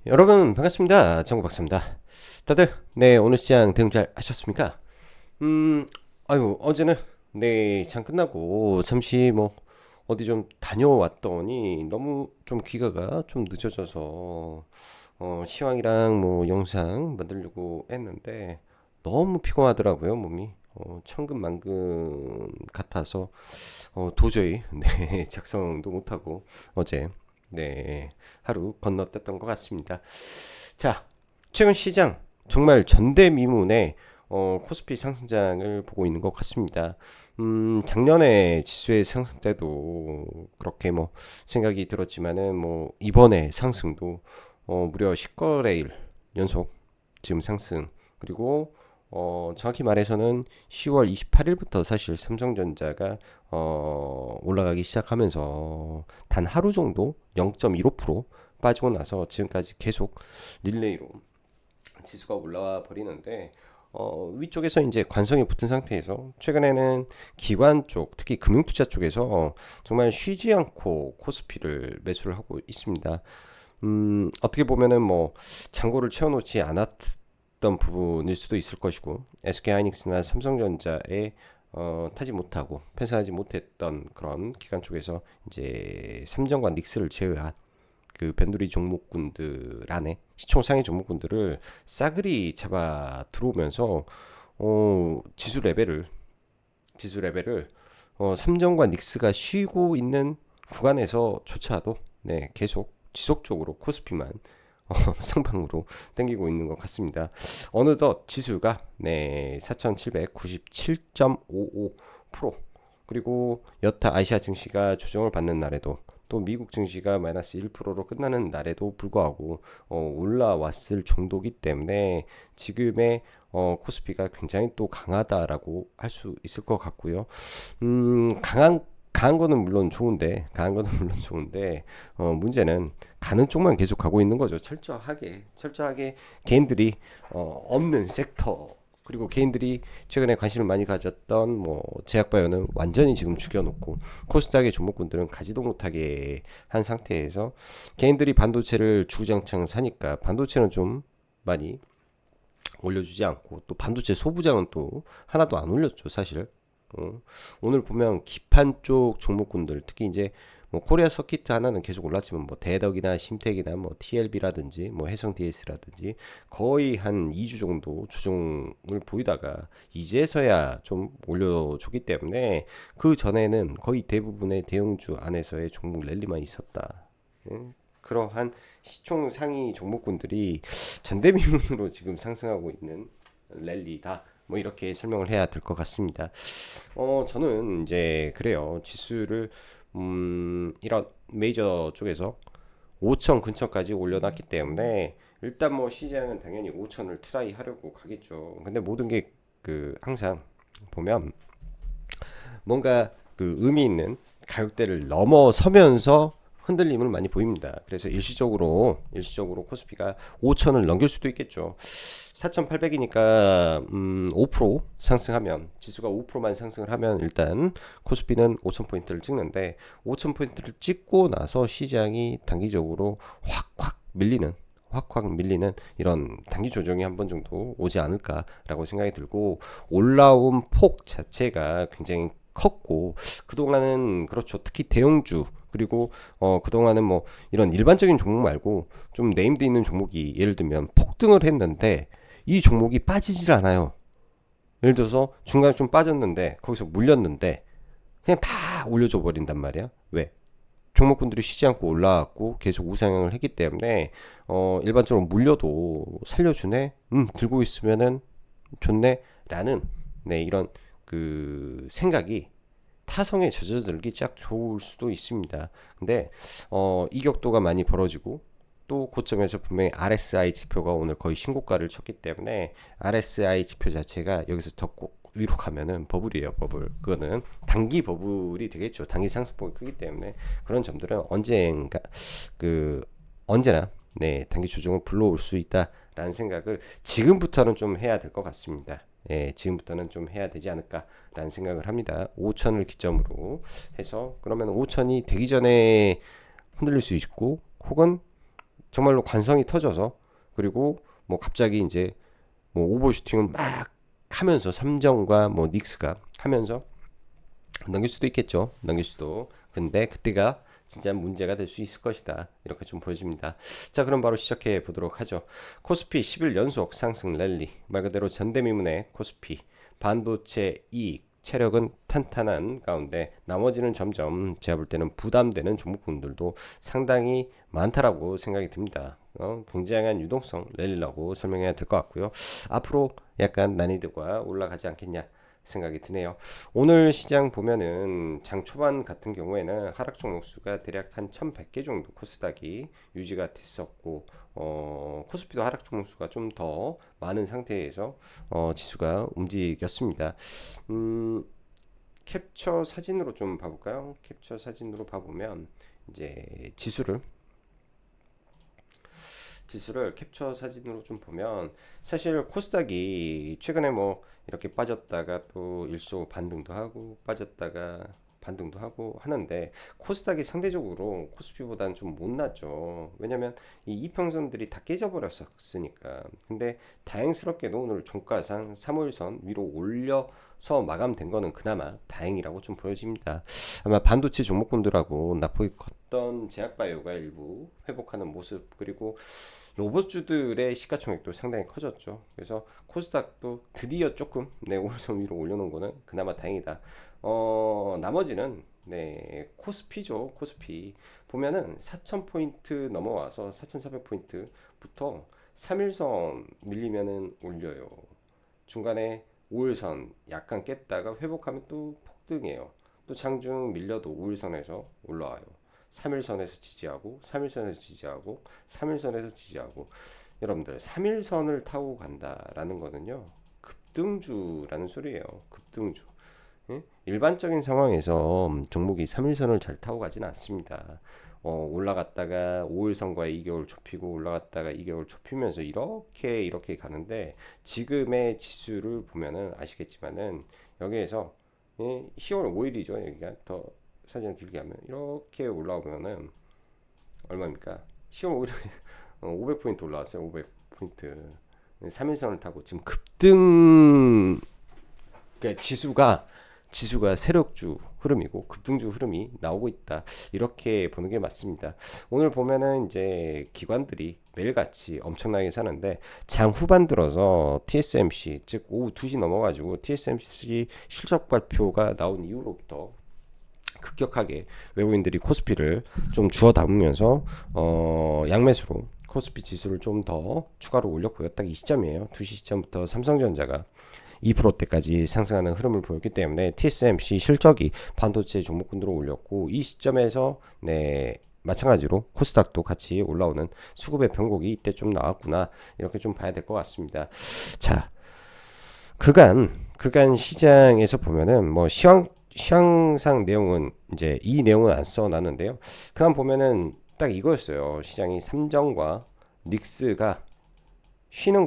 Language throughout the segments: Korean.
여러분 반갑습니다. 정구 박사입니다. 다들 오늘 시장 대응 잘 하셨습니까? 음 어제는 장 끝나고 잠시 어디 좀 다녀왔더니 너무 좀 귀가가 좀 늦어져서 시황이랑 영상 만들려고 했는데 너무 피곤하더라고요, 몸이. 천근만근 같아서 도저히 작성도 못하고 어제 하루 건너뛰었던 것 같습니다. 자, 최근 시장 정말 전대미문의 코스피 상승장을 보고 있는 것 같습니다. 작년에 지수의 상승 때도 그렇게 생각이 들었지만은 이번에 상승도 무려 10거래일 연속 지금 상승. 그리고 정확히 말해서는 10월 28일부터 사실 삼성전자가 올라가기 시작하면서 단 하루 정도 0.15% 빠지고 나서 지금까지 계속 릴레이로 지수가 올라와 버리는데 위쪽에서 이제 관성이 붙은 상태에서 최근에는 기관 쪽, 특히 금융투자 쪽에서 정말 쉬지 않고 코스피를 매수를 하고 있습니다. 어떻게 보면은 잔고를 채워놓지 않았던 부분일 수도 있을 것이고 SK하이닉스나 삼성전자에 타지 못하고 펜스하지 못했던 그런 기관 쪽에서 이제 삼성과 닉스를 제외한 그 변두리 종목군들 안에 시총 상위 종목군들을 싸그리 잡아 들어오면서 지수 레벨을 삼성과 닉스가 쉬고 있는 구간에서조차도 계속 지속적으로 코스피만 상방으로 당기고 있는 것 같습니다. 어느덧 지수가 4,797.55% 그리고 여타 아시아 증시가 조정을 받는 날에도 또 미국 증시가 마이너스 1%로 끝나는 날에도 불구하고 올라왔을 정도이기 때문에 지금의 코스피가 굉장히 또 강하다라고 할 수 있을 것 같고요. 강한 거는 물론 좋은데 문제는 가는 쪽만 계속 가고 있는 거죠. 철저하게 개인들이 없는 섹터, 그리고 개인들이 최근에 관심을 많이 가졌던 제약바이오는 완전히 지금 죽여놓고 코스닥의 종목군들은 가지도 못하게 한 상태에서 개인들이 반도체를 주구장창 사니까 반도체는 좀 많이 올려주지 않고, 또 반도체 소부장은 또 하나도 안 올렸죠, 사실. 오늘 보면 기판 쪽 종목군들, 특히 이제 코리아 서키트 하나는 계속 올랐지만 대덕이나 심택이나 TLB라든지 해성 DS라든지 거의 한 2주 정도 조정을 보이다가 이제서야 좀 올려줬기 때문에 그 전에는 거의 대부분의 대형주 안에서의 종목 랠리만 있었다. 그러한 시총 상위 종목군들이 전대미문으로 지금 상승하고 있는 랠리다. 이렇게 설명을 해야 될 것 같습니다. 저는 이제 그래요. 지수를 이런 메이저 쪽에서 5천 근처까지 올려놨기 때문에 일단 시장은 당연히 5천을 트라이 하려고 가겠죠. 근데 모든 게 항상 보면 뭔가 의미 있는 가격대를 넘어서면서 흔들림을 많이 보입니다. 그래서 일시적으로 코스피가 5천을 넘길 수도 있겠죠. 4,800이니까 5% 상승하면, 지수가 5%만 상승을 하면 일단 코스피는 5,000포인트를 찍는데, 5,000포인트를 찍고 나서 시장이 단기적으로 확확 밀리는 이런 단기 조정이 한 번 정도 오지 않을까라고 생각이 들고, 올라온 폭 자체가 굉장히 컸고, 그동안은 그렇죠, 특히 대형주, 그리고 그동안은 이런 일반적인 종목 말고 좀 네임드 있는 종목이 예를 들면 폭등을 했는데 이 종목이 빠지질 않아요. 예를 들어서 중간에 좀 빠졌는데 거기서 물렸는데 그냥 다 올려줘 버린단 말이야. 왜? 종목군들이 쉬지 않고 올라왔고 계속 우상향을 했기 때문에 일반적으로 물려도 살려주네, 들고 있으면은 좋네 라는 이런 생각이 타성에 젖어들기 쫙 좋을 수도 있습니다. 근데 이 격도가 많이 벌어지고 또 고점에서 분명히 RSI 지표가 오늘 거의 신고가를 쳤기 때문에 RSI 지표 자체가 여기서 더 꼭 위로 가면은 버블이에요, 버블. 그거는 단기 버블이 되겠죠. 단기 상승폭이 크기 때문에 그런 점들은 언제나 단기 조정을 불러올 수 있다라는 생각을 지금부터는 좀 해야 될 것 같습니다. 지금부터는 좀 해야 되지 않을까라는 생각을 합니다. 5천을 기점으로 해서, 그러면 5천이 되기 전에 흔들릴 수 있고, 혹은 정말로 관성이 터져서 그리고 뭐 갑자기 이제 뭐 오버슈팅을 막 하면서 삼성과 뭐 닉스가 하면서 넘길 수도 있겠죠. 넘길 수도. 근데 그때가 진짜 문제가 될 수 있을 것이다. 이렇게 좀 보여집니다. 자, 그럼 바로 시작해 보도록 하죠. 코스피 10일 연속 상승 랠리. 말 그대로 전대미문의 코스피. 반도체 이익. 체력은 탄탄한 가운데 나머지는 점점 제가 볼 때는 부담되는 종목군들도 상당히 많다라고 생각이 듭니다. 굉장한 유동성 랠리라고 설명해야 될 것 같고요. 앞으로 약간 난이도가 올라가지 않겠냐 생각이 드네요. 오늘 시장 보면은 장 초반 같은 경우에는 하락 종목 수가 대략 한 1100개 정도 코스닥이 유지가 됐었고 코스피도 하락 종목 수가 좀 더 많은 상태에서 지수가 움직였습니다. 캡처 사진으로 좀 봐볼까요? 캡처 사진으로 봐보면 이제 지수를 캡처 사진으로 좀 보면 사실 코스닥이 최근에 뭐 이렇게 빠졌다가 또 일소 반등도 하고 빠졌다가 반등도 하고 하는데 코스닥이 상대적으로 코스피보다는 좀 못났죠. 왜냐면 이 이평선들이 다 깨져버렸었으니까. 근데 다행스럽게도 오늘 종가상 3월선 위로 올려서 마감된 거는 그나마 다행이라고 좀 보여집니다. 아마 반도체 종목군들하고 낙폭이 컸던 제약바이오가 일부 회복하는 모습 그리고 로봇주들의 시가총액도 상당히 커졌죠. 그래서 코스닥도 드디어 조금 오일선 위로 올려놓은 거는 그나마 다행이다. 나머지는 코스피죠. 코스피 보면은 4,000포인트 넘어와서 4,400포인트부터 3일선 밀리면은 올려요. 중간에 5일선 약간 깼다가 회복하면 또 폭등해요. 또 장중 밀려도 5일선에서 올라와요. 3일선에서 지지하고 3일선에서 지지하고 3일선에서 지지하고 여러분들 3일선을 타고 간다라는 거는요 급등주라는 소리예요. 급등주. 예? 일반적인 상황에서 종목이 3일선을 잘 타고 가진 않습니다. 올라갔다가 5일선과의 2개월 좁히고 올라갔다가 2개월 좁히면서 이렇게 가는데 지금의 지수를 보면은 아시겠지만은 여기에서 10월 5일이죠. 여기가 더 사진을 길게 하면 이렇게 올라오면은 얼마입니까? 10월 5일에 500포인트 올라왔어요. 500포인트. 3일선을 타고 지금 급등 그러니까 지수가 세력주 흐름이고 급등주 흐름이 나오고 있다. 이렇게 보는 게 맞습니다. 오늘 보면은 이제 기관들이 매일같이 엄청나게 사는데 장 후반 들어서 TSMC 즉 오후 2시 넘어가지고 TSMC 실적 발표가 나온 이후로부터 급격하게 외국인들이 코스피를 좀 주워 담으면서 양매수로 코스피 지수를 좀 더 추가로 올렸고요. 딱 이 시점이에요. 2시 시점부터 삼성전자가 2%대까지 상승하는 흐름을 보였기 때문에 TSMC 실적이 반도체 종목군으로 올렸고 이 시점에서 마찬가지로 코스닥도 같이 올라오는 수급의 변곡이 이때 좀 나왔구나 이렇게 좀 봐야 될 것 같습니다. 자, 그간 시장에서 보면은 뭐 시황상 내용은 이제 이 내용은 안 써놨는데요. 그간 보면은 딱 이거였어요. 시장이 삼성과 닉스가 쉬는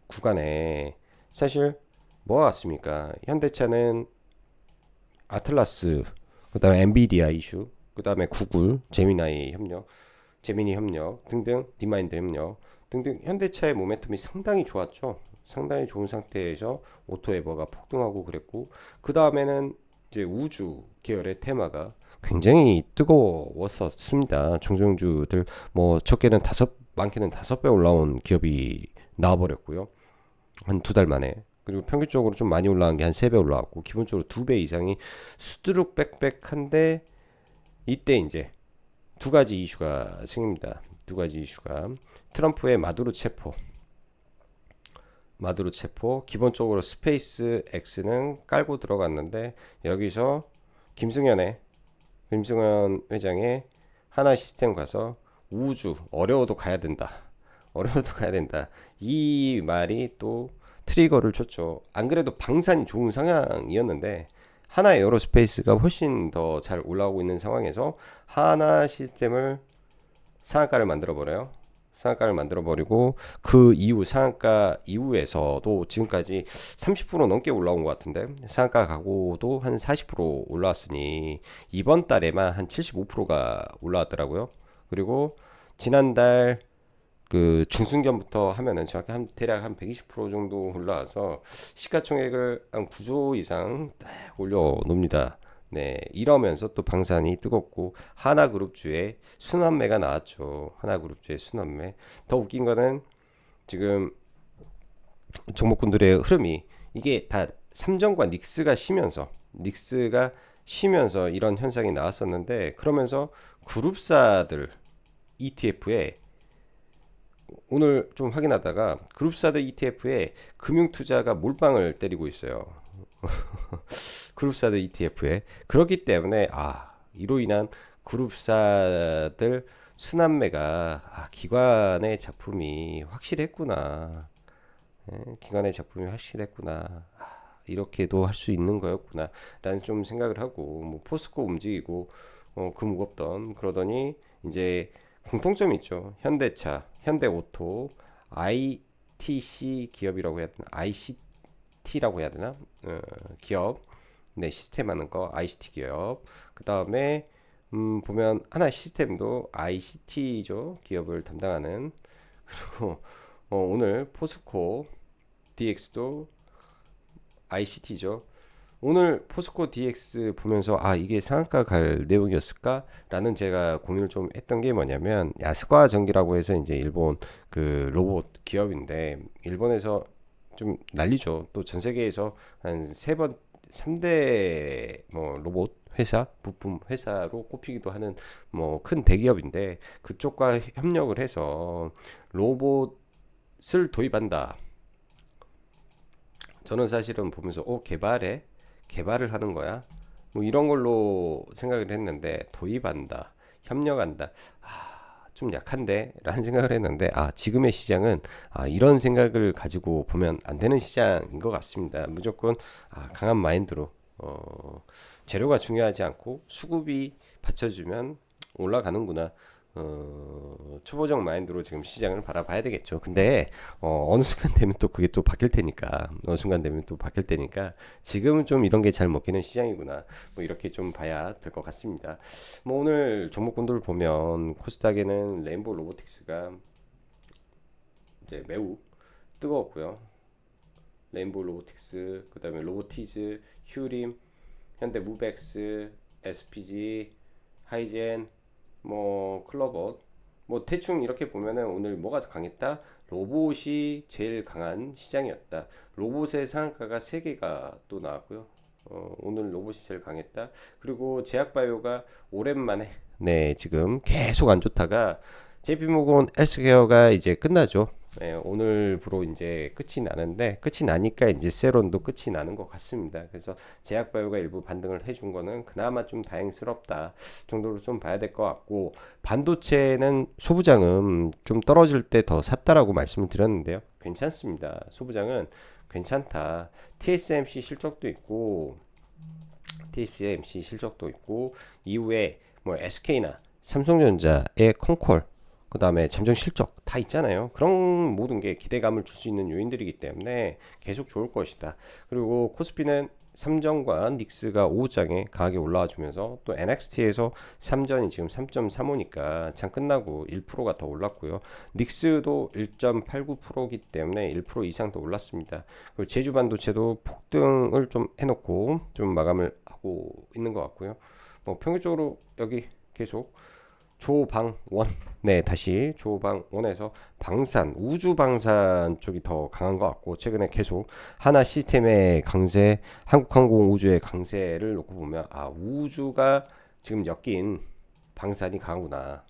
구간에 사실 뭐가 왔습니까? 현대차는 아틀라스, 그다음에 엔비디아 이슈, 그다음에 구글, 제미니 협력 등등, 디마인드 협력 등등 현대차의 모멘텀이 상당히 좋았죠. 상당히 좋은 상태에서 오토에버가 폭등하고 그랬고 그 다음에는 이제 우주 계열의 테마가 굉장히 뜨거웠었습니다. 중소형주들 뭐 적게는 많게는 5배 올라온 기업이 나와버렸고요. 한 2달 만에. 그리고 평균적으로 좀 많이 올라간 게 한 3배 올라왔고 기본적으로 2배 이상이 수두룩 빽빽한데 이때 이제 두 가지 이슈가 생깁니다. 두 가지 이슈가 트럼프의 마두로 체포 기본적으로 스페이스 X는 깔고 들어갔는데 여기서 김승현 회장의 하나 시스템 가서 우주 어려워도 가야 된다. 이 말이 또 트리거를 쳤죠. 안 그래도 방산이 좋은 상황이었는데 하나 에어로스페이스가 훨씬 더 잘 올라오고 있는 상황에서 하나 시스템을 상한가를 만들어버리고 그 이후 상한가 이후에서도 지금까지 30% 넘게 올라온 것 같은데 상한가 가고도 한 40% 올라왔으니 이번 달에만 한 75%가 올라왔더라고요. 그리고 지난달 그 중순경부터 하면은 정확히 대략 한 120% 정도 올라와서 시가총액을 한 9조 이상 딱 올려 놓습니다. 네, 이러면서 또 방산이 뜨겁고 하나그룹주의 순환매가 나왔죠. 하나그룹주의 순환매. 더 웃긴 거는 지금 종목군들의 흐름이 이게 다 삼성과 닉스가 쉬면서 이런 현상이 나왔었는데, 그러면서 그룹사들 ETF에 오늘 좀 확인하다가 그룹사들 ETF에 금융투자가 몰빵을 때리고 있어요. 그룹사들 ETF에. 그렇기 때문에 이로 인한 그룹사들 순환매가 기관의 작품이 확실했구나. 기관의 작품이 확실했구나. 이렇게도 할 수 있는 거였구나 라는 좀 생각을 하고, 뭐 포스코 움직이고 그 무겁던 그러더니 이제 공통점이 있죠. 현대차, 현대오토, ITC 기업이라고 해야 되나, ICT라고 해야 되나, 기업, 네, 시스템 하는 거 ICT 기업. 그 다음에 보면 하나 시스템도 ICT죠, 기업을 담당하는. 그리고 오늘 포스코 DX도 ICT죠. 오늘 포스코 DX 보면서 이게 상한가 갈 내용이었을까라는 제가 고민을 좀 했던 게 뭐냐면, 야스과전기라고 해서 이제 일본 그 로봇 기업인데, 일본에서 좀 난리죠. 또 전 세계에서 한 3대 뭐 로봇 회사, 부품 회사로 꼽히기도 하는 뭐 큰 대기업인데, 그쪽과 협력을 해서 로봇을 도입한다. 저는 사실은 보면서 개발을 하는 거야, 뭐 이런 걸로 생각을 했는데, 도입한다, 협력한다, 좀 약한데 라는 생각을 했는데, 지금의 시장은 이런 생각을 가지고 보면 안 되는 시장인 것 같습니다. 무조건 강한 마인드로 재료가 중요하지 않고 수급이 받쳐주면 올라가는구나, 초보적 마인드로 지금 시장을 바라봐야 되겠죠. 근데 어느 순간 되면 또 그게 또 바뀔 테니까, 지금은 좀 이런 게 잘 먹히는 시장이구나, 뭐 이렇게 좀 봐야 될 것 같습니다. 뭐 오늘 종목군들 보면 코스닥에는 레인보우 로보틱스가 이제 매우 뜨거웠고요. 레인보우 로보틱스, 그 다음에 로보티즈, 휴림, 현대무벡스, SPG, 하이젠, 뭐 클로버, 뭐 대충 이렇게 보면은 오늘 뭐가 강했다? 로봇이 제일 강한 시장이었다. 로봇의 상한가가 3개가 또 나왔고요. 오늘 로봇이 제일 강했다. 그리고 제약바이오가 오랜만에 지금 계속 안 좋다가 JP모건 헬스케어가 이제 끝나죠. 오늘부로 이제 끝이 나는데, 끝이 나니까 이제 세론도 끝이 나는 것 같습니다. 그래서 제약바이오가 일부 반등을 해준 거는 그나마 좀 다행스럽다 정도로 좀 봐야 될 것 같고, 반도체는 소부장은 좀 떨어질 때 더 샀다라고 말씀을 드렸는데요. 괜찮습니다. 소부장은 괜찮다. TSMC 실적도 있고 이후에 뭐 SK나 삼성전자의 콩콜, 그 다음에 잠정 실적 다 있잖아요. 그런 모든 게 기대감을 줄 수 있는 요인들이기 때문에 계속 좋을 것이다. 그리고 코스피는 삼전과 닉스가 오후장에 강하게 올라와 주면서, 또 NXT에서 삼전이 지금 3.35니까 장 끝나고 1%가 더 올랐고요. 닉스도 1.89%이기 때문에 1% 이상 더 올랐습니다. 그리고 제주반도체도 폭등을 좀 해놓고 좀 마감을 하고 있는 것 같고요. 뭐 평균적으로 여기 계속 조방원, 다시 조방원에서 우주 방산 쪽이 더 강한 것 같고, 최근에 계속 하나 시스템의 강세, 한국항공 우주의 강세를 놓고 보면 우주가 지금 엮인 방산이 강하구나.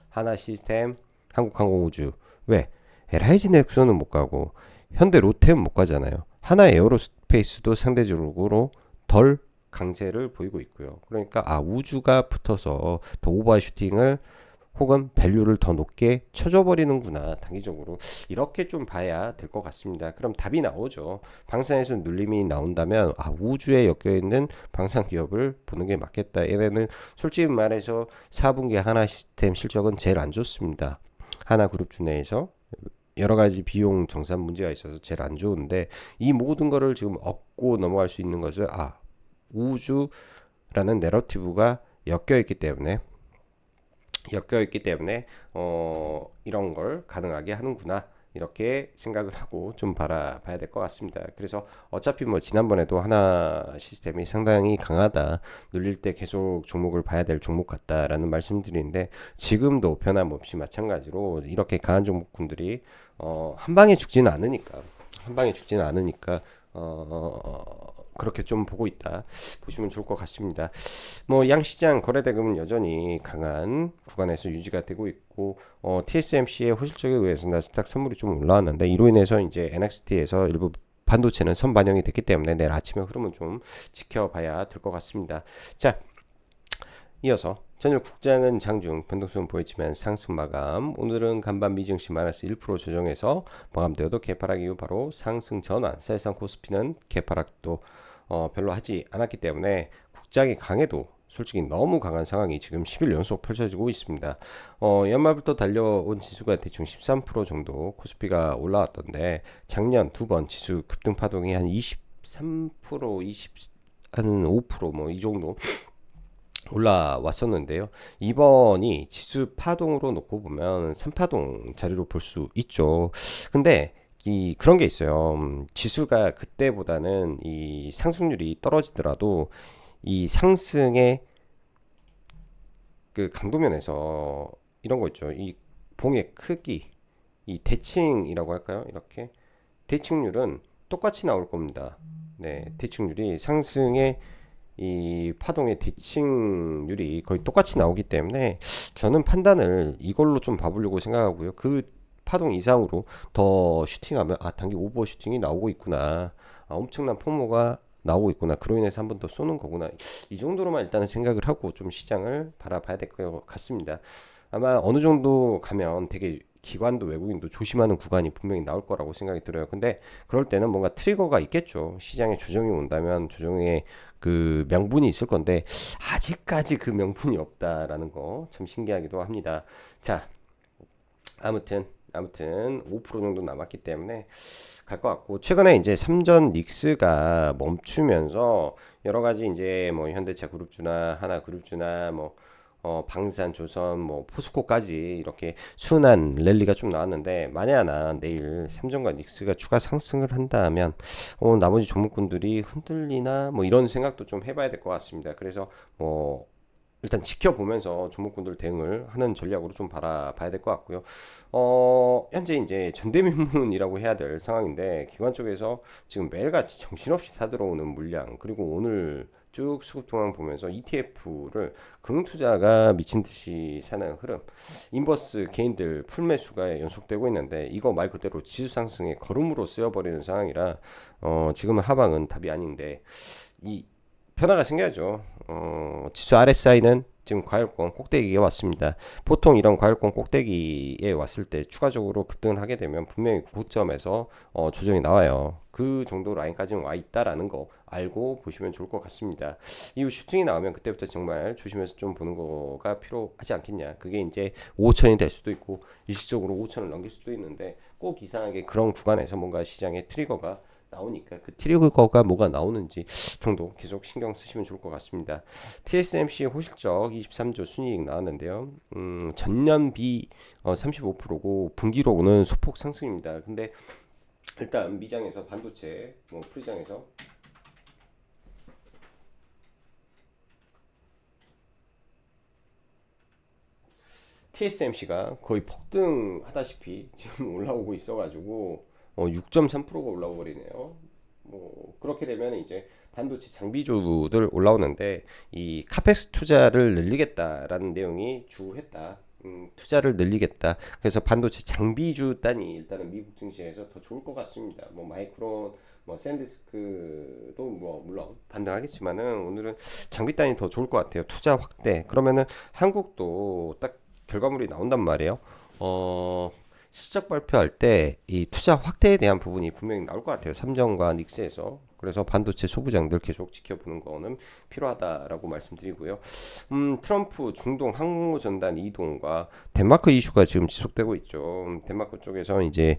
하나 시스템, 한국항공 우주. 왜? LIG 넥슨은 못 가고 현대 로템은 못 가잖아요. 하나 에어로스페이스도 상대적으로 덜 강세를 보이고 있고요. 그러니까 우주가 붙어서 더 오버슈팅을 혹은 밸류를 더 높게 쳐줘 버리는구나, 단기적으로. 이렇게 좀 봐야 될 것 같습니다. 그럼 답이 나오죠. 방산에서 눌림이 나온다면 우주에 엮여있는 방산 기업을 보는 게 맞겠다. 얘네는 솔직히 말해서 4분기 하나 시스템 실적은 제일 안 좋습니다. 하나 그룹주 내에서 여러 가지 비용 정산 문제가 있어서 제일 안 좋은데, 이 모든 거를 지금 얻고 넘어갈 수 있는 것은 우주라는 내러티브가 엮여 있기 때문에 엮여 있기 때문에 이런 걸 가능하게 하는구나 이렇게 생각을 하고 좀 바라봐야 될 것 같습니다. 그래서 어차피 뭐 지난번에도 하나 시스템이 상당히 강하다, 눌릴 때 계속 종목을 봐야 될 종목 같다라는 말씀드리는데, 지금도 변함없이 마찬가지로 이렇게 강한 종목군들이 한 방에 죽지는 않으니까, 한 방에 죽지는 않으니까 그렇게 좀 보고 있다 보시면 좋을 것 같습니다. 뭐 양시장 거래대금은 여전히 강한 구간에서 유지가 되고 있고, TSMC의 호실적에 의해서 나스닥 선물이 좀 올라왔는데, 이로 인해서 이제 NXT에서 일부 반도체는 선반영이 됐기 때문에 내일 아침에 흐름은 좀 지켜봐야 될 것 같습니다. 자, 이어서 전일 국장은 장중 변동성은 보였지만 상승 마감. 오늘은 간밤 미증시 마이너스 1% 조정해서 마감되어도 개파락 이후 바로 상승 전환. 사실상 코스피는 개파락도 별로 하지 않았기 때문에 국장이 강해도 솔직히 너무 강한 상황이 지금 10일 연속 펼쳐지고 있습니다. 연말부터 달려온 지수가 대충 13% 정도 코스피가 올라왔던데, 작년 두 번 지수 급등 파동이 한 23%, 5%뭐 이 정도 올라왔었는데요. 이번이 지수 파동으로 놓고 보면 3파동 자리로 볼 수 있죠. 근데 그런 게 있어요. 지수가 그때보다는 이 상승률이 떨어지더라도 이 상승의 그 강도면에서 이런 거 있죠. 이 봉의 크기, 이 대칭이라고 할까요? 이렇게 대칭률은 똑같이 나올 겁니다. 네, 대칭률이 상승의 이 파동의 대칭률이 거의 똑같이 나오기 때문에 저는 판단을 이걸로 좀 봐보려고 생각하고요. 그 파동 이상으로 더 슈팅하면 단기 오버 슈팅이 나오고 있구나, 엄청난 포모가 나오고 있구나, 그로 인해서 한 번 더 쏘는 거구나, 이 정도로만 일단은 생각을 하고 좀 시장을 바라봐야 될 것 같습니다. 아마 어느 정도 가면 되게 기관도 외국인도 조심하는 구간이 분명히 나올 거라고 생각이 들어요. 근데 그럴 때는 뭔가 트리거가 있겠죠. 시장에 조정이 온다면 조정의 그 명분이 있을 건데, 아직까지 그 명분이 없다라는 거 참 신기하기도 합니다. 자, 아무튼 5% 정도 남았기 때문에 갈 것 같고, 최근에 이제 삼전 닉스가 멈추면서 여러 가지 이제 뭐 현대차 그룹주나 하나 그룹주나 뭐 방산, 조선, 뭐 포스코까지 이렇게 순환 랠리가 좀 나왔는데, 만약나 내일 삼성과 닉스가 추가 상승을 한다면 나머지 종목군들이 흔들리나 뭐 이런 생각도 좀 해봐야 될 것 같습니다. 그래서 뭐 일단 지켜보면서 종목군들 대응을 하는 전략으로 좀 바라봐야 될 것 같고요. 현재 이제 전대미문이라고 해야 될 상황인데, 기관 쪽에서 지금 매일같이 정신없이 사들어오는 물량, 그리고 오늘 쭉 수급 동향 보면서 ETF를 금융투자가 미친 듯이 사는 흐름, 인버스 개인들 풀매수가 연속되고 있는데, 이거 말 그대로 지수 상승의 걸음으로 쓰여버리는 상황이라 지금은 하방은 답이 아닌데, 이 변화가 생겨야죠. 지수 RSI는 지금 과열권 꼭대기에 왔습니다. 보통 이런 과열권 꼭대기에 왔을 때 추가적으로 급등을 하게 되면 분명히 고점에서 조정이 나와요. 그 정도 라인까지는 와 있다라는 거 알고 보시면 좋을 것 같습니다. 이후 슈팅이 나오면 그때부터 정말 조심해서 좀 보는 거가 필요하지 않겠냐. 그게 이제 5천이 될 수도 있고 일시적으로 5천을 넘길 수도 있는데, 꼭 이상하게 그런 구간에서 뭔가 시장의 트리거가 나오니까 그 트리거가 뭐가 나오는지 정도 계속 신경 쓰시면 좋을 것 같습니다. TSMC 호실적 23조 순이익 나왔는데요. 전년비 35%고 분기로는 소폭 상승입니다. 근데 일단 미장에서 반도체, 뭐 프리장에서 TSMC가 거의 폭등하다시피 지금 올라오고 있어가지고 6.3%가 올라오 버리네요. 뭐 그렇게 되면 이제 반도체 장비주들 올라오는데, 이 카펙스 투자를 늘리겠다라는 내용이 주했다. 투자를 늘리겠다. 그래서 반도체 장비주 단이 일단은 미국 증시에서 더 좋을 것 같습니다. 뭐 마이크론, 뭐 샌디스크도 뭐 물론 반등하겠지만은 오늘은 장비 단이 더 좋을 것 같아요. 투자 확대. 그러면은 한국도 딱 결과물이 나온단 말이에요. 실적 발표할 때 이 투자 확대에 대한 부분이 분명히 나올 것 같아요. 삼성과 닉스에서. 그래서 반도체 소부장들 계속 지켜보는 거는 필요하다라고 말씀드리고요. 트럼프 중동 항모 전단 이동과 덴마크 이슈가 지금 지속되고 있죠. 덴마크 쪽에서 이제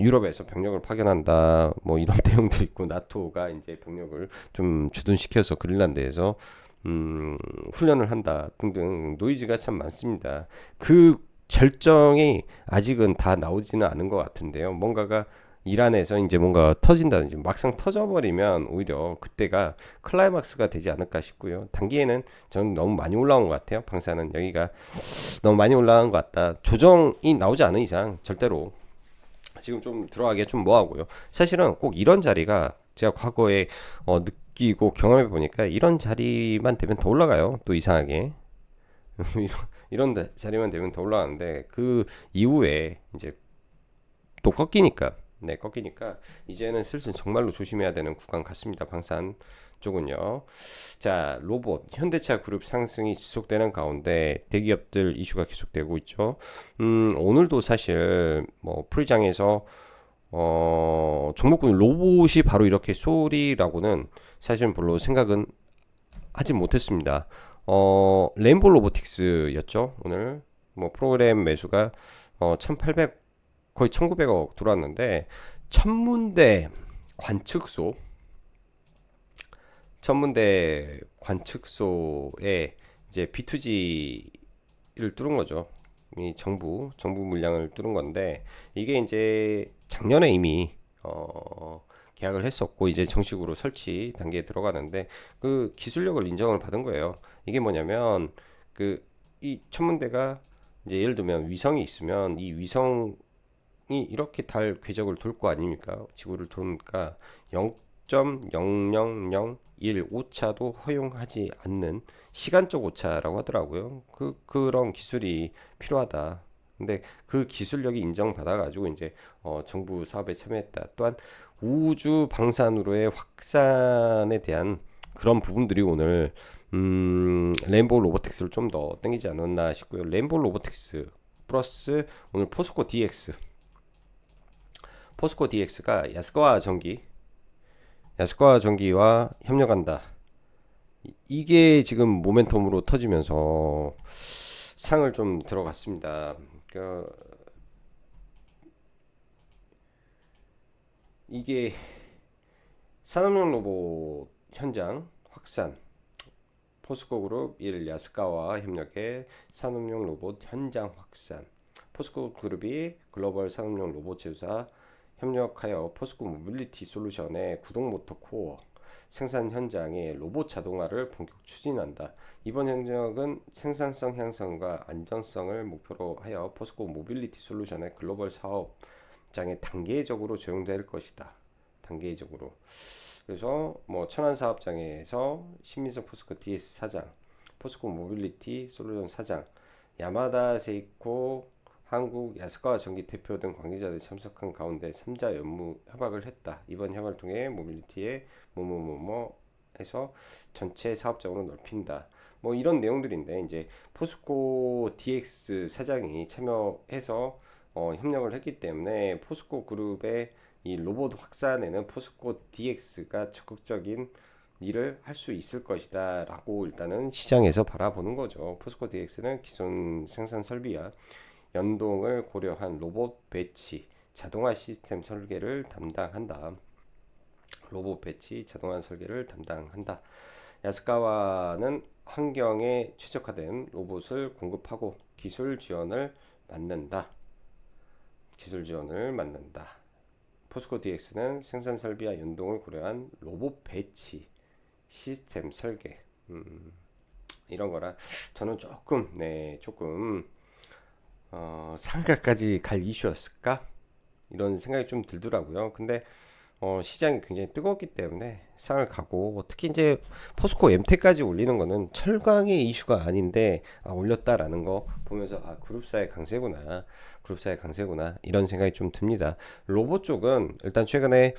유럽에서 병력을 파견한다, 뭐 이런 내용도 있고, 나토가 이제 병력을 좀 주둔시켜서 그린란드에서 훈련을 한다 등등 노이즈가 참 많습니다. 그 절정이 아직은 다 나오지는 않은 것 같은데요. 뭔가가 일 안에서 이제 뭔가 터진다든지 막상 터져버리면 오히려 그때가 클라이막스가 되지 않을까 싶고요. 단기에는 저는 너무 많이 올라온 것 같아요. 방사는 여기가 너무 많이 올라간 것 같다. 조정이 나오지 않은 이상 절대로 지금 좀 들어가기가 좀 뭐하고요. 사실은 꼭 이런 자리가 제가 과거에 느끼고 경험해 보니까 이런 자리만 되면 더 올라가요. 또 이상하게 이런 자리만 되면 더 올라가는데 그 이후에 이제 또 꺾이니까 꺾이니까 이제는 슬슬 정말로 조심해야 되는 구간 같습니다. 방산 쪽은요. 자, 로봇 현대차 그룹 상승이 지속되는 가운데 대기업들 이슈가 계속되고 있죠. 오늘도 사실 뭐 프리장에서 종목군 로봇이 바로 이렇게 쏘리라고는 사실 별로 생각은 하진 못했습니다. 레인보 로보틱스였죠. 오늘 뭐 프로그램 매수가 1800 거의 1900억 들어왔는데 천문대 관측소 천문대 관측소에 이제 B2G를 뚫은 거죠. 이 정부 물량을 뚫은 건데 이게 이제 작년에 이미 계약을 했었고 이제 정식으로 설치 단계에 들어가는데 그 기술력을 인정을 받은 거예요. 이게 뭐냐면 그 이 천문대가 이제 예를 들면 위성이 있으면 이 위성이 이렇게 달 궤적을 돌 거 아닙니까? 지구를 도니까 0.0001 오차도 허용하지 않는 시간적 오차라고 하더라고요. 그런 기술이 필요하다. 근데 그 기술력이 인정받아 가지고 이제 정부 사업에 참여했다. 또한 우주 방산으로의 확산에 대한 그런 부분들이 오늘 레인보우 로보틱스를 좀 더 땡기지 않았나 싶고요. 레인보우 로보틱스 플러스 오늘 포스코 DX가 야스카와 전기와 협력한다. 이게 지금 모멘텀으로 터지면서 상을 좀 들어갔습니다. 이게 산업용 로봇 현장 확산 포스코 그룹 1 야스카와 협력해 산업용 로봇 현장 확산 포스코 그룹이 글로벌 산업용 로봇 제조사 협력하여 포스코 모빌리티 솔루션의 구동 모터 코어 생산 현장의 로봇 자동화를 본격 추진한다. 이번 협력은 생산성 향상과 안전성을 목표로 하여 포스코 모빌리티 솔루션의 글로벌 사업장에 단계적으로 적용될 것이다. 단계적으로. 그래서 뭐 천안 사업장에서 신민석 포스코 DS 사장, 포스코 모빌리티 솔루션 사장, 야마다 세이코 한국 야스카와 전기 대표 등 관계자들이 참석한 가운데 3자 연무 협약을 했다. 이번 협약을 통해 모빌리티의 뭐뭐뭐뭐 해서 전체 사업장으로 넓힌다. 뭐 이런 내용들인데 이제 포스코 DX 사장이 참여해서 협력을 했기 때문에 포스코 그룹의 이 로봇 확산에는 포스코 DX가 적극적인 일을 할 수 있을 것이다 라고 일단은 시장에서 바라보는 거죠. 포스코 DX는 기존 생산 설비와 연동을 고려한 로봇 배치, 자동화 시스템 설계를 담당한다. 로봇 배치, 자동화 설계를 담당한다. 야스카와는 환경에 최적화된 로봇을 공급하고 기술 지원을 맡는다. 포스코 DX는 생산 설비와 연동을 고려한 로봇 배치, 시스템 설계 이런 거라 저는 조금 상가까지 갈 이슈였을까? 이런 생각이 좀 들더라고요. 근데 시장이 굉장히 뜨겁기 때문에 상을 가고 특히 이제 포스코 엠텍까지 올리는 거는 철강의 이슈가 아닌데 올렸다라는 거 보면서 그룹사의 강세구나 이런 생각이 좀 듭니다. 로봇 쪽은 일단 최근에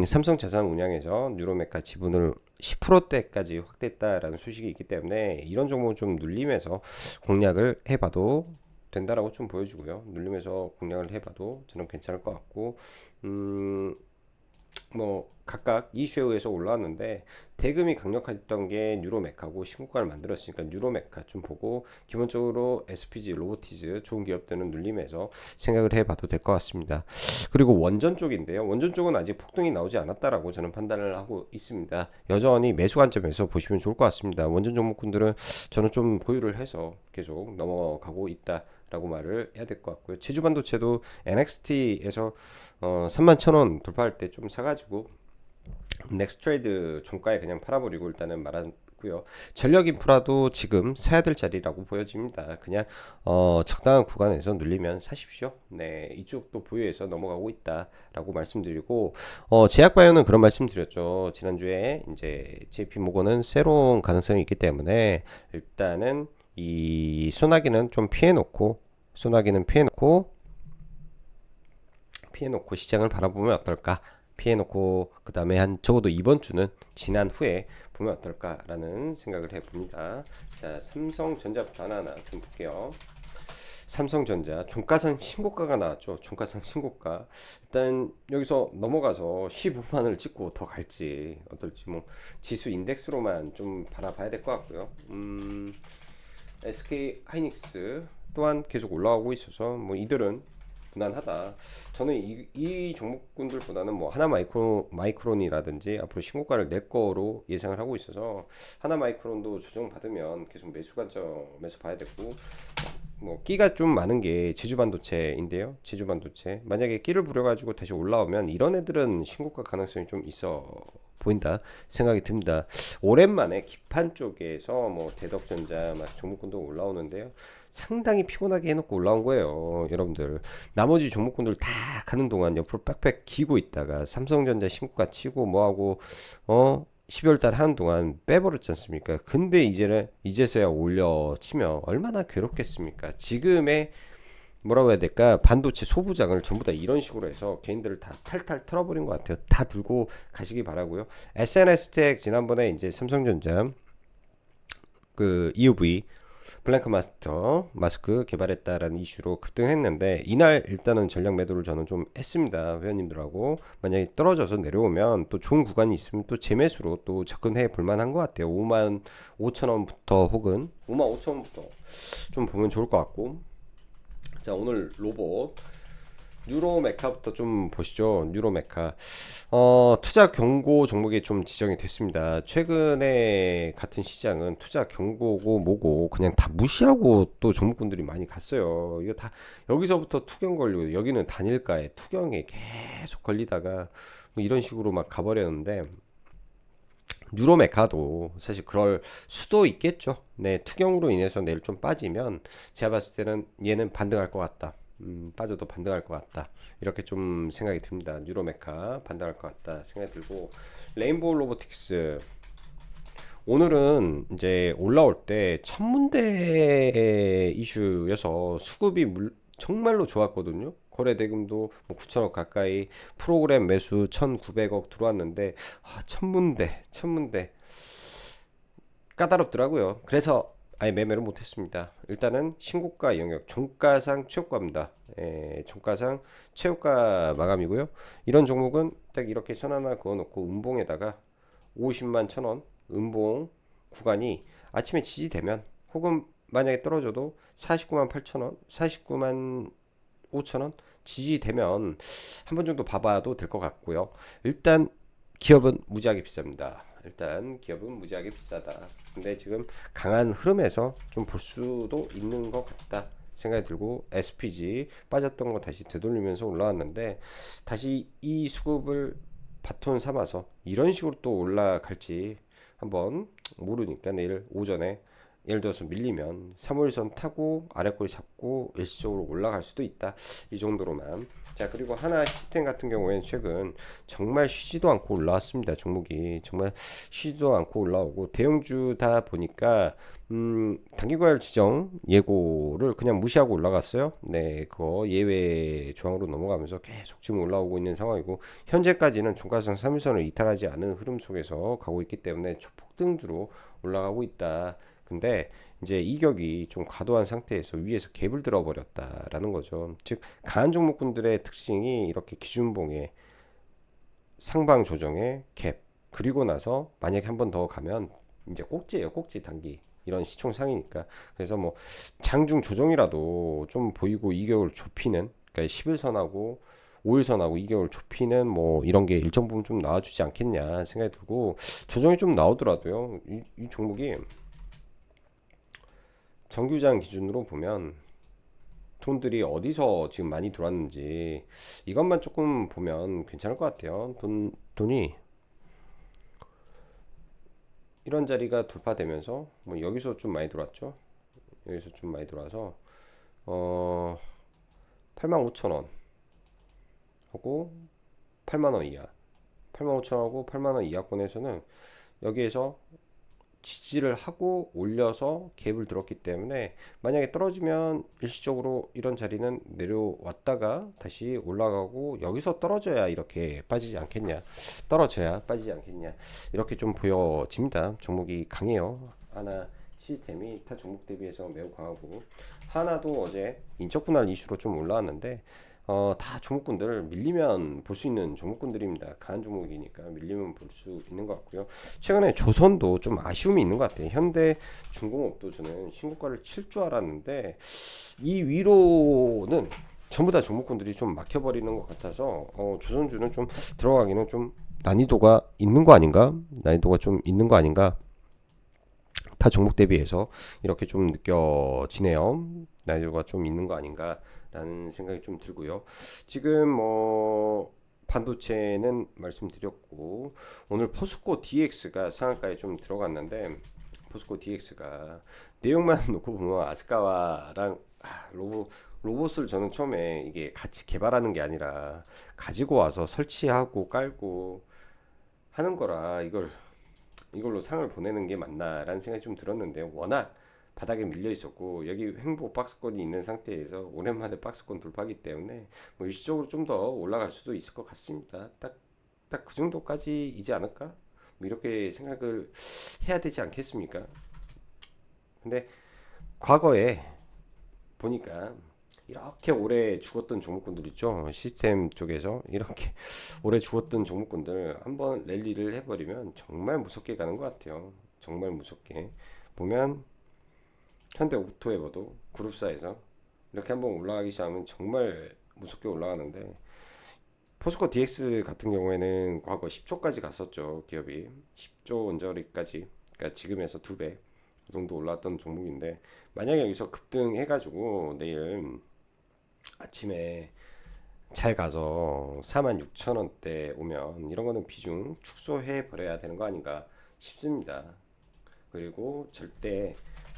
삼성자산운용에서 뉴로메카 지분을 10%대까지 확대했다라는 소식이 있기 때문에 이런 종목을 좀 눌림해서 공략을 해봐도 된다라고 좀 보여주고요. 눌림해서 공략을 해봐도 저는 괜찮을 것 같고 뭐 각각 이슈에 의해서 올라왔는데 대금이 강력했던 게 뉴로메카고 신고가를 만들었으니까 뉴로메카 좀 보고 기본적으로 SPG, 로보티즈 좋은 기업들은 눌림에서 생각을 해봐도 될 것 같습니다. 그리고 원전 쪽인데요. 원전 쪽은 아직 폭등이 나오지 않았다라고 저는 판단을 하고 있습니다. 여전히 매수 관점에서 보시면 좋을 것 같습니다. 원전 종목군들은 저는 좀 보유를 해서 계속 넘어가고 있다. 라고 말을 해야 될 것 같고요. 제주반도체도 NXT에서 31,000원 돌파할 때 좀 사가지고 넥스트레이드 종가에 그냥 팔아버리고 일단은 말았고요. 전력인프라도 지금 사야 될 자리라고 보여집니다. 그냥 적당한 구간에서 눌리면 사십시오. 네, 이쪽도 보유해서 넘어가고 있다라고 말씀드리고 제약바이오는 그런 말씀드렸죠. 지난주에 이제 JP모건은 새로운 가능성이 있기 때문에 일단은 이 소나기는 좀 피해놓고 시장을 바라보면 어떨까? 피해놓고 그 다음에 한 적어도 이번 주는 지난 후에 보면 어떨까라는 생각을 해봅니다. 자, 삼성전자부터 하나하나 좀 볼게요. 삼성전자 종가상 신고가가 나왔죠. 종가상 신고가. 일단 여기서 넘어가서 15만원을 찍고 더 갈지 어떨지 뭐 지수 인덱스로만 좀 바라봐야 될 것 같고요. SK 하이닉스 또한 계속 올라가고 있어서 뭐 이들은 무난하다. 저는 이 종목군들보다는 뭐 하나 마이크론이라든지 앞으로 신고가를 낼 거로 예상을 하고 있어서 하나 마이크론도 조정 받으면 계속 매수 관점에서 봐야 되고 뭐 끼가 좀 많은 게 제주반도체인데요. 제주반도체 만약에 끼를 부려가지고 다시 올라오면 이런 애들은 신고가 가능성이 좀 있어 보인다 생각이 듭니다. 오랜만에 기판 쪽에서 뭐 대덕전자 막 종목군도 올라오는데요. 상당히 피곤하게 해놓고 올라온 거예요. 여러분들 나머지 종목군들 다 가는 동안 옆으로 빽빽 기고 있다가 삼성전자 신고가 치고 뭐하고 12월 달 하는 동안 빼버렸지 않습니까? 근데 이제서야 올려 치면 얼마나 괴롭겠습니까? 지금의 뭐라고 해야 될까? 반도체 소부장을 전부 다 이런 식으로 해서 개인들을 다 탈탈 털어버린 것 같아요. 다 들고 가시기 바라고요. SNS텍 지난번에 이제 삼성전자 그 EUV 블랭크 마스크 개발했다라는 이슈로 급등했는데 이날 일단은 전략 매도를 저는 좀 했습니다. 회원님들하고 만약에 떨어져서 내려오면 또 좋은 구간이 있으면 또 재매수로 또 접근해 볼만한 것 같아요. 5만 5천 원부터 혹은 5만 5천 원부터 좀 보면 좋을 것 같고 자 오늘 로봇 뉴로메카부터 좀 보시죠. 뉴로메카 투자 경고 종목이 좀 지정이 됐습니다. 최근에 같은 시장은 투자 경고고 뭐고 그냥 다 무시하고 또 종목군들이 많이 갔어요. 이거 다 여기서부터 투경 걸리고 여기는 단일가에 투경에 계속 걸리다가 뭐 이런 식으로 막 가버렸는데 뉴로메카도 사실 그럴 수도 있겠죠. 네, 투경으로 인해서 내일 좀 빠지면 제가 봤을 때는 얘는 반등할 것 같다. 빠져도 반등할 것 같다. 이렇게 좀 생각이 듭니다. 뉴로메카 반등할 것 같다 생각이 들고 레인보우 로보틱스 오늘은 이제 올라올 때 천문대 이슈여서 수급이 정말로 좋았거든요. 거래 대금도 뭐 9천억 가까이 프로그램 매수 1,900억 들어왔는데 천문대 까다롭더라고요. 그래서 아예 매매를 못했습니다. 일단은 신고가 영역 종가상 최고가입니다. 종가상 최고가 마감이고요. 이런 종목은 딱 이렇게 선 하나 그어놓고 음봉에다가 50만 1,000원 음봉 구간이 아침에 지지되면 혹은 만약에 떨어져도 49만 8천원 49만 5천원 지지되면 한 번 정도 봐봐도 될 것 같고요. 일단 기업은 무지하게 비쌉니다. 일단 기업은 무지하게 비싸다. 근데 지금 강한 흐름에서 좀 볼 수도 있는 것 같다 생각이 들고 SPG 빠졌던 거 다시 되돌리면서 올라왔는데 다시 이 수급을 바톤 삼아서 이런 식으로 또 올라갈지 한번 모르니까 내일 오전에 예를 들어서 밀리면 3월선 타고 아래꼬리 잡고 일시적으로 올라갈 수도 있다. 이 정도로만. 자 그리고 하나 시스템 같은 경우에는 최근 정말 쉬지도 않고 올라왔습니다. 종목이 정말 쉬지도 않고 올라오고 대형주다 보니까 단기과열 지정 예고를 그냥 무시하고 올라갔어요. 네, 그거 예외 조항으로 넘어가면서 계속 지금 올라오고 있는 상황이고 현재까지는 종가상 3일선을 이탈하지 않은 흐름 속에서 가고 있기 때문에 초폭등주로 올라가고 있다. 근데 이제 이격이 좀 과도한 상태에서 위에서 갭을 들어버렸다라는 거죠. 즉 강한 종목군들의 특징이 이렇게 기준봉에 상방 조정의 갭, 그리고 나서 만약에 한 번 더 가면 이제 꼭지예요. 꼭지 단기. 이런 시총상이니까. 그래서 뭐 장중 조정이라도 좀 보이고 2개월 좁히는, 그러니까 10일선하고 5일선하고 2개월 좁히는 뭐 이런 게 일정 부분 좀 나와주지 않겠냐 생각이 들고, 조정이 좀 나오더라도요. 이 종목이 정규장 기준으로 보면 돈들이 어디서 지금 많이 들어왔는지 이것만 조금 보면 괜찮을 것 같아요. 돈이 이런 자리가 돌파되면서 뭐 여기서 좀 많이 들어왔죠. 여기서 좀 많이 들어와서 85,000원 하고 8만원 이하, 85,000원하고 8만원 이하권에서는 여기에서 지지를 하고 올려서 갭을 들었기 때문에, 만약에 떨어지면 일시적으로 이런 자리는 내려왔다가 다시 올라가고 여기서 떨어져야 이렇게 빠지지 않겠냐, 떨어져야 빠지지 않겠냐, 이렇게 좀 보여집니다. 종목이 강해요. 하나 시스템이 타 종목 대비해서 매우 강하고, 하나도 어제 인적 분할 이슈로 좀 올라왔는데 다 종목군들 밀리면 볼 수 있는 종목군들입니다. 강한 종목이니까 밀리면 볼 수 있는 것 같고요. 최근에 조선도 좀 아쉬움이 있는 것 같아요. 현대 중공업도 저는 신고가를 칠 줄 알았는데 이 위로는 전부 다 종목군들이 좀 막혀버리는 것 같아서 조선주는 좀 들어가기는 좀 난이도가 있는 거 아닌가? 난이도가 좀 있는 거 아닌가? 타 종목 대비해서 이렇게 좀 느껴지네요. 난이도가 좀 있는 거 아닌가 라는 생각이 좀 들고요. 지금 뭐 반도체는 말씀드렸고, 오늘 포스코 DX가 상한가에 좀 들어갔는데, 포스코 DX가 내용만 놓고 보면 아스카와랑 로봇을 저는 처음에 이게 같이 개발하는 게 아니라 가지고 와서 설치하고 깔고 하는 거라, 이걸로 상을 보내는 게 맞나라는 생각이 좀 들었는데, 워낙 바닥에 밀려 있었고 여기 횡보 박스권이 있는 상태에서 오랜만에 박스권 돌파하기 때문에 뭐 일시적으로 좀 더 올라갈 수도 있을 것 같습니다. 딱 그 정도까지이지 않을까? 뭐 이렇게 생각을 해야 되지 않겠습니까? 근데 과거에 보니까 이렇게 오래 죽었던 종목군들 있죠. 시스템 쪽에서 이렇게 오래 죽었던 종목군들 한번 랠리를 해버리면 정말 무섭게 가는 것 같아요. 정말 무섭게 보면 현대 오토에버도 그룹사에서 이렇게 한번 올라가기 시작하면 정말 무섭게 올라가는데, 포스코 DX 같은 경우에는 과거 10조까지 갔었죠. 기업이 10조 원저리까지, 그러니까 지금에서 2배 그 정도 올라왔던 종목인데, 만약에 여기서 급등해가지고 내일 아침에 잘 가서 46,000원대 오면 이런 거는 비중 축소해 버려야 되는 거 아닌가 싶습니다. 그리고 절대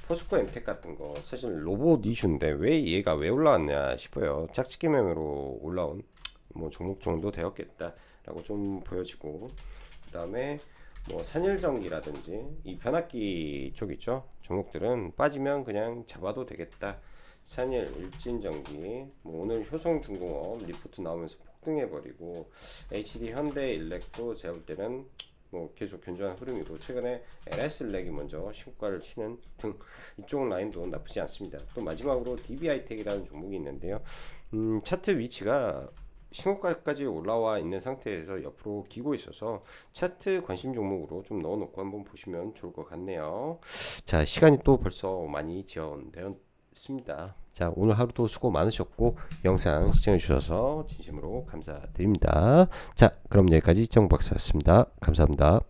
포스코 엠텍 같은 거 사실 로봇 이슈인데 왜 얘가 왜 올라왔냐 싶어요. 짝짓기 매매로 올라온 뭐 종목 정도 되었겠다라고 좀 보여지고, 그 다음에 뭐 산일전기라든지 이 변압기 쪽 있죠. 종목들은 빠지면 그냥 잡아도 되겠다. 산일, 일진전기, 뭐 오늘 효성중공업 리포트 나오면서 폭등해버리고, HD 현대일렉도 제가 볼 때는 뭐 계속 견조한 흐름이고, 최근에 LS일렉이 먼저 신고가를 치는 등 이쪽 라인도 나쁘지 않습니다. 또 마지막으로 DB하이텍이라는 종목이 있는데요. 차트 위치가 신고가까지 올라와 있는 상태에서 옆으로 기고 있어서 차트 관심 종목으로 좀 넣어놓고 한번 보시면 좋을 것 같네요. 자, 시간이 또 벌써 많이 지연되었습니다. 자, 오늘 하루도 수고 많으셨고 영상 시청해 주셔서 진심으로 감사드립니다. 자, 그럼 여기까지 정박사였습니다. 감사합니다.